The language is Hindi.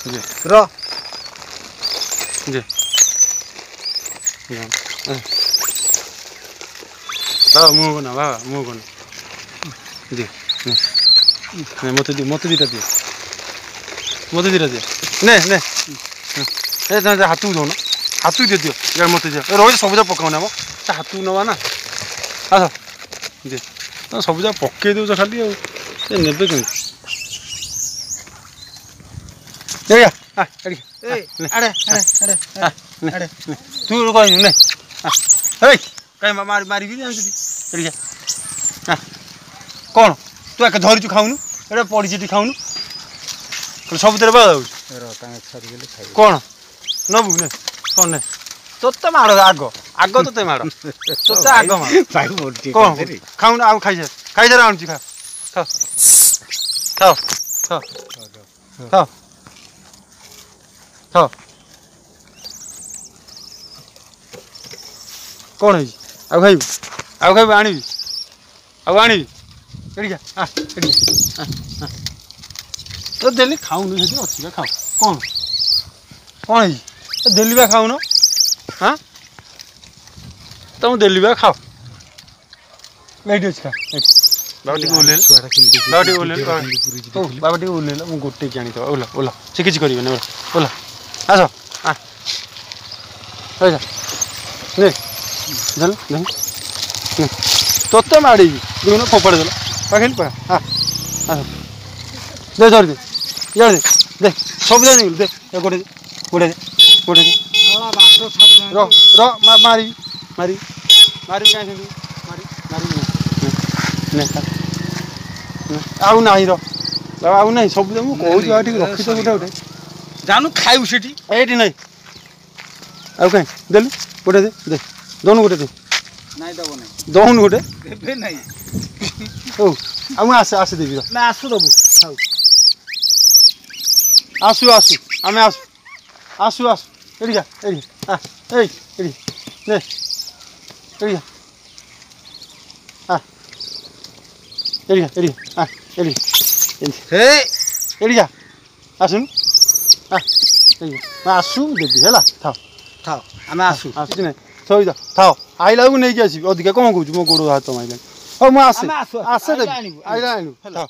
र जे बाबा मुँह बना बाबा मुँह बना दे मत दियो मत दीटा दियो मत दीटा दियो ने ने हाथ दौन हाथ दियो दियो यार मत दियो रही सबुजा पकाउना म हाथ नवा ना आस दे सबुजा पकई दौच खाली आबे कमी तू कहू ना कहीं मारी कौन तू एक धरचु खाऊनु एटा पड़ी खाऊनु सबुतिर बाधा कौन नबू ने कौन ने तोते माड़ आग आग तोते माड़ तोते आग कौन खाऊन आउ खाई आनुची खा खाओ खाओ खाओ खाओ खाओ कौन है आउ खाइबू आनी आउ आनी तो देली खाऊनु से अच्छी खाओ कौन कौन है देली बा खाऊन हाँ तुम देली बा खाओ लेट अच्छी खा बाबा टी ओल्ले बाबा टी ओल्ले मुझे गोटे की आनी ओला ओला से किसी कर ओला ओला आस ने चल तोते माड़ी देखुन फोपाड़ी देल पाखे पा हाँ दे धर दे यार दे दे सब जानी दे गोटे गोटे गोटे मारी मारी मारी कहीं मारी मारी आउ नहीं आउ नहीं सब मुझे कहूँ रखी तो गोटे गोटे जानू खाइबू से ये नहीं आउ कहीं देलु गोटे दे दे दौन गोटे दे दौन गोटे हो आसे आसे देवी आसु दबु आसु आसु आम आसु आसु आसु एड़ी जा एड़ी एड़ी ने एड़ी एड़ी एड़ी एड़ी हे एड़ी जा आसुन आसु देवी है थाओ थाओ आम आसु आसु नहीं सही थाओ आइला को नहीं आसबि अधिका कौन कौच मो गोड़ हाथ माइल हाँ मुझे आसे आसे देवी आइला आनु थाओ